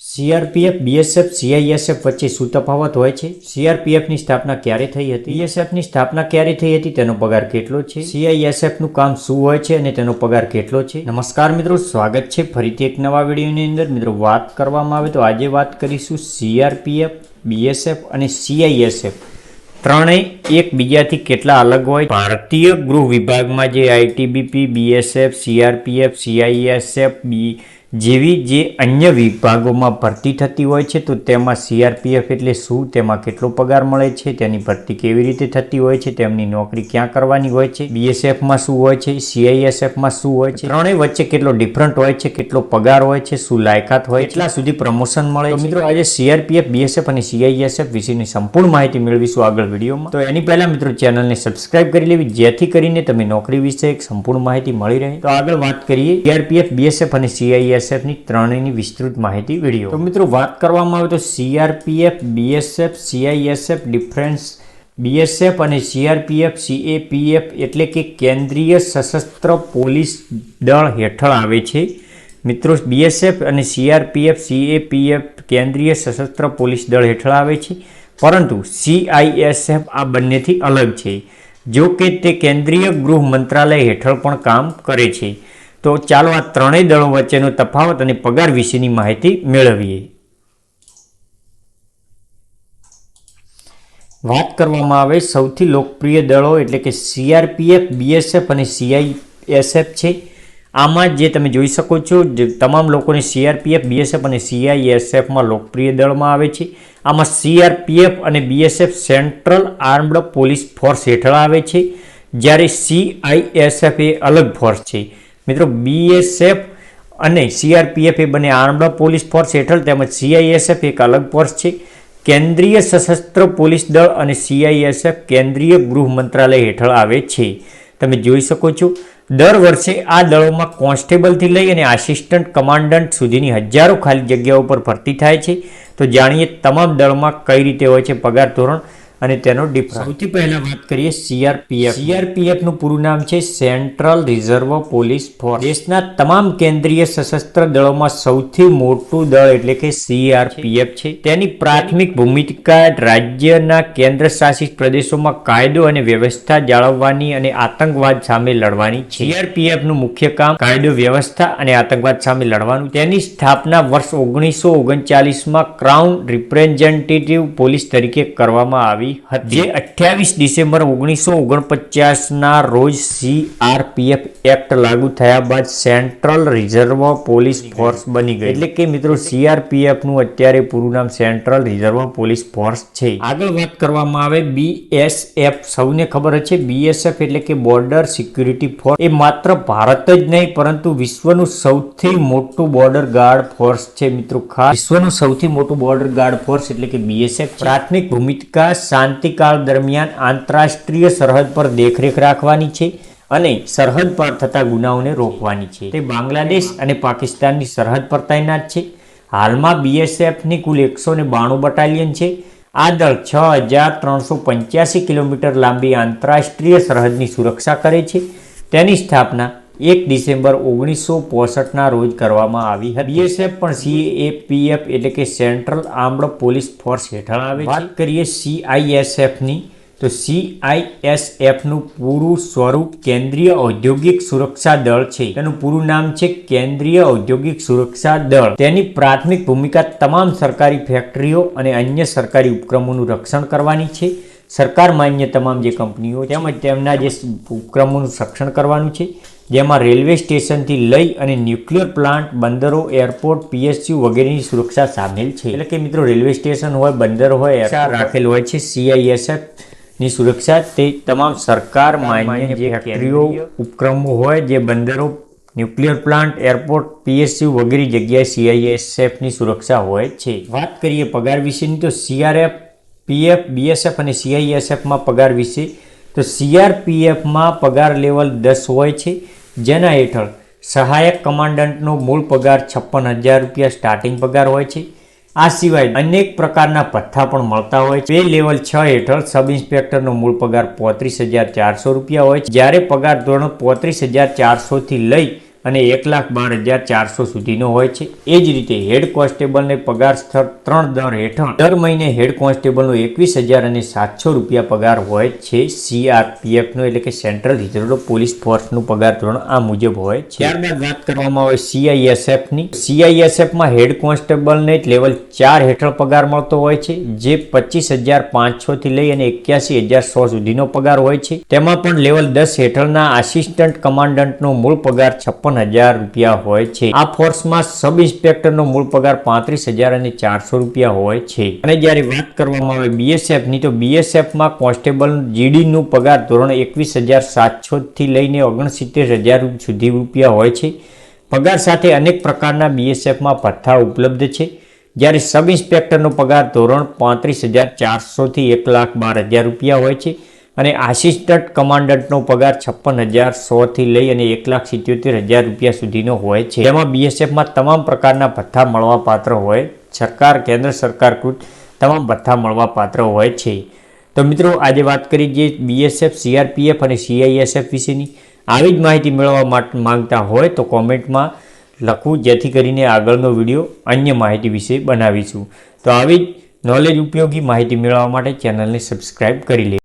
CRPF, BSF, CISF વચ્ચે શું તફાવત હોય છે? સીઆરપીએફની સ્થાપના ક્યારે થઈ હતી? બીએસએફની સ્થાપના ક્યારે થઈ હતી? તેનો પગાર કેટલો છે? સીઆઈએસએફનું કામ શું હોય છે અને તેનો પગાર કેટલો છે? નમસ્કાર મિત્રો, સ્વાગત છે ફરીથી એક નવા વિડીયોની અંદર. મિત્રો, વાત કરવામાં આવે તો આજે વાત કરીશું સીઆરપીએફ, બીએસએફ અને સીઆઈએસએફ ત્રણેય એકબીજાથી કેટલા અલગ હોય. ભારતીય ગૃહ વિભાગમાં જે આઈટીબીપી, બીએસએફ, સીઆરપીએફ, સીઆઈએસએફ જેવી જે અન્ય વિભાગોમાં ભરતી થતી હોય છે, તો તેમાં સીઆરપીએફ એટલે શું, તેમાં કેટલો પગાર મળે છે, તેની ભરતી કેવી રીતે થતી હોય છે, તેમની નોકરી ક્યાં કરવાની હોય છે, બીએસએફમાં શું હોય છે, સીઆઈએસએફમાં શું હોય છે, ત્રણેય વચ્ચે કેટલો ડિફરન્ટ હોય છે, કેટલો પગાર હોય છે, શું લાયકાત હોય, કેટલા સુધી પ્રમોશન મળે છે. મિત્રો, આજે સીઆરપીએફ, બીએસએફ અને સીઆઈએસએફ વિશેની સંપૂર્ણ માહિતી મેળવીશું આગળ વિડીયોમાં. તો એની પહેલા મિત્રો ચેનલને સબસ્ક્રાઇબ કરી લેવી, જેથી કરીને તમે નોકરી વિશે એક સંપૂર્ણ માહિતી મળી રહે. તો આગળ વાત કરીએ સીઆરપીએફ, બીએસએફ અને સીઆઈએસએફની ત્રણેયની વિસ્તૃત માહિતી વિડીયો. તો મિત્રો, વાત કરવામાં આવે તો CRPF, BSF, CISF difference. BSF અને સીઆરપીએફ, સીએપીએફ એટલે કે કેન્દ્રીય સશસ્ત્ર પોલીસ દળ હેઠળ આવે છે. મિત્રો, બીએસએફ અને સીઆરપીએફ, સીએપીએફ કેન્દ્રીય સશસ્ત્ર પોલીસ દળ હેઠળ આવે છે, પરંતુ સીઆઈએસએફ આ બંનેથી અલગ છે. જો કે તે કેન્દ્રીય ગૃહ મંત્રાલય હેઠળ પણ કામ કરે છે. તો ચાલો આ ત્રણેય દળો વચ્ચેનો તફાવત અને પગાર વિશેની માહિતી મેળવીએ. વાત કરવામાં આવે સૌથી લોકપ્રિય દળો એટલે કે સીઆરપીએફ, બીએસએફ અને સીઆઈએસએફ છે. આમાં જે તમે જોઈ શકો છો, તમામ લોકોને સીઆરપીએફ, બીએસએફ અને સીઆઈએસએફમાં લોકપ્રિય દળમાં આવે છે. આમાં સીઆરપીએફ અને BSF central armed police force હેઠળ આવે છે, જ્યારે સીઆઈએસએફ એ અલગ ફોર્સ છે. મિત્રો, બીએસએફ અને સીઆરપીએફ એ બંને આર્મ્ડ પોલીસ ફોર્સ હેઠળ, તેમજ સીઆઈએસએફ એક અલગ ફોર્સ છે. કેન્દ્રીય સશસ્ત્ર પોલીસ દળ અને સીઆઈએસએફ કેન્દ્રીય ગૃહ મંત્રાલય હેઠળ આવે છે. તમે જોઈ શકો છો, દર વર્ષે આ દળોમાં કોન્સ્ટેબલથી લઈ અને આસિસ્ટન્ટ કમાન્ડન્ટ સુધીની હજારો ખાલી જગ્યાઓ પર ભરતી થાય છે. તો જાણીએ તમામ દળમાં કઈ રીતે હોય છે પગાર ધોરણ અને તેનો ડિફરન્સ. સૌથી પહેલા વાત કરીએ સીઆરપીએફ. સીઆરપીએફનું પૂરું નામ છે સેન્ટ્રલ રિઝર્વ પોલીસ ફોર્સ. દેશના તમામ કેન્દ્રીય સશસ્ત્ર દળોમાં સૌથી મોટું દળ એટલે કે સીઆરપીએફ છે. તેની પ્રાથમિક ભૂમિકા રાજ્યના કેન્દ્ર શાસિત પ્રદેશોમાં કાયદો અને વ્યવસ્થા જાળવવાની અને આતંકવાદ સામે લડવાની છે. સીઆરપીએફનું મુખ્ય કામ કાયદો વ્યવસ્થા અને આતંકવાદ સામે લડવાનું. તેની સ્થાપના વર્ષ 1939માં ક્રાઉન રિપ્રેઝેન્ટેટિવ પોલીસ તરીકે કરવામાં આવી, જે 28 ડિસેમ્બર 1949ના રોજ સીઆરપીએફ એક્ટ લાગુ થયા બાદ સેન્ટ્રલ રિઝર્વ પોલીસ ફોર્સ બની ગઈ. એટલે કે મિત્રો, સીઆરપીએફ નું અત્યારે પૂરું નામ સેન્ટ્રલ રિઝર્વ પોલીસ ફોર્સ છે. આગળ વાત કરવામાં આવે બીએસએફ. સૌને ખબર છે, બીએસએફ એટલે કે બોર્ડર સિક્યુરિટી ફોર્સ. એ માત્ર ભારત જ નહીં પરંતુ વિશ્વનું સૌથી મોટું બોર્ડર ગાર્ડ ફોર્સ છે. મિત્રો, ખાસ વિશ્વનું સૌથી મોટું બોર્ડર ગાર્ડ ફોર્સ એટલે કે બીએસએફ. પ્રાથમિક ભૂમિકા શાંતિકાળ દરમિયાન આંતરરાષ્ટ્રીય સરહદ પર દેખરેખ રાખવાની છે અને સરહદ પર થતા ગુનાઓને રોકવાની છે. તે બાંગ્લાદેશ અને પાકિસ્તાનની સરહદ પર તૈનાત છે. હાલમાં બીએસએફની કુલ 192 બટાલિયન છે. આ દળ 6385 કિલોમીટર લાંબી આંતરરાષ્ટ્રીય સરહદની સુરક્ષા કરે છે. તેની સ્થાપના 1 ડિસેમ્બર 1965ના રોજ કરવામાં આવી હતી. બીએસએફ પણ સીએપીએફ એટલે કે સેન્ટ્રલ આર્મ્ડ પોલીસ ફોર્સ હેઠળ આવે છે. વાત કરીએ સીઆઈએસએફની, તો સીઆઈએસએફનું પૂરું સ્વરૂપ કેન્દ્રીય ઔદ્યોગિક સુરક્ષા દળ છે. તેનું પૂરું નામ છે કેન્દ્રીય ઔદ્યોગિક સુરક્ષા દળ. તેની પ્રાથમિક ભૂમિકા તમામ સરકારી ફેક્ટરીઓ અને અન્ય સરકારી ઉપક્રમોનું રક્ષણ કરવાની છે. સરકાર માન્ય તમામ જે કંપનીઓ તેમજ તેમના જે ઉપક્રમોનું રક્ષણ કરવાનું છે, જેમાં રેલવે સ્ટેશનથી લઈ અને ન્યુક્લિયર પ્લાન્ટ, બંદરો, એરપોર્ટ, પીએસયુ વગેરેની સુરક્ષા સામેલ છે. એટલે કે મિત્રો, રેલવે સ્ટેશન હોય, બંદર હોય, રાખેલ હોય છે. સીઆઈએસએફ ની સુરક્ષા તે તમામ સરકાર માન્ય જે ફેક્ટરીઓ, ઉપક્રમો હોય, જે બંદરો, ન્યુક્લિયર પ્લાન્ટ, એરપોર્ટ, પીએસયુ વગેરે જગ્યાએ સીઆઈએસએફની સુરક્ષા હોય છે. વાત કરીએ પગાર વિશેની, તો સીઆરપીએફ, બીએસએફ અને સીઆઈએસએફમાં પગાર વિશે, તો સીઆરપીએફમાં પગાર લેવલ 10 હોય છે, જેના હેઠળ સહાયક કમાન્ડન્ટનો મૂળ પગાર 56,000 રૂપિયા સ્ટાર્ટિંગ પગાર હોય છે. આ સિવાય અનેક પ્રકારના ભથ્થા પણ મળતા હોય છે. લેવલ 6 હેઠળ સબ ઇન્સ્પેક્ટરનો મૂળ પગાર 35,400 રૂપિયા હોય છે, જ્યારે પગાર ધોરણ 35,400 થી લઈ અને 1,12,400 સુધીનો હોય છે. એ જ રીતે હેડ કોન્સ્ટેબલને પગાર સ્તર 3 દર હેઠળ દર મહિને હેડ કોન્સ્ટેબલનો 21,700 રૂપિયા પગાર હોય છે. CRPFનો એટલે કે સેન્ટ્રલ રિઝર્વ પોલીસ ફોર્સનું પગાર ધોરણ આ મુજબ હોય છે. ત્યારબાદ વાત કરવામાં આવે CISFની. CISFમાં હેડ કોન્સ્ટેબલને લેવલ 4 હેઠળ પગાર મળતો હોય છે, જે 25,500 થી લઈ અને 81,100 સુધીનો પગાર હોય છે. તેમાં પણ લેવલ 10 હેઠળના આસિસ્ટન્ટ કમાન્ડન્ટનો મૂળ પગાર 56,000 રૂપિયા હોય છે. આ ફોર્સમાં સબ ઇન્સ્પેક્ટરનો મૂળ પગાર 35,400 રૂપિયા હોય છે. અને જ્યારે વાત કરવામાં આવે BSFની, તો BSFમાં કોન્સ્ટેબલ GDનું પગાર ધોરણ 21,700 થી લઈને 69,000 સુધી રૂપિયા હોય છે. પગાર સાથે અનેક પ્રકારના BSFમાં ભથ્થા ઉપલબ્ધ છે. જ્યારે સબ ઇન્સ્પેક્ટરનો પગાર ધોરણ 35,400 થી 1,12,000 રૂપિયા હોય છે. અને આસિસ્ટન્ટ કમાન્ડન્ટનો પગાર 56,100 થી લઈ અને 1,77,000 રૂપિયા સુધીનો હોય છે. જેમાં BSFમાં તમામ પ્રકારના ભથ્થા મળવાપાત્ર હોય. સરકાર, કેન્દ્ર સરકાર કૃત તમામ ભથ્થા મળવાપાત્ર હોય છે. તો મિત્રો, આજે વાત કરી જે BSF, CRPF અને CISF વિશેની. આવી જ માહિતી મેળવવા માંગતા હોય તો કોમેન્ટમાં લખવું, જેથી કરીને આગળનો વિડીયો અન્ય માહિતી વિશે બનાવીશું. તો આવી જ નોલેજ ઉપયોગી માહિતી મેળવવા માટે ચેનલને સબસ્ક્રાઈબ કરી લે.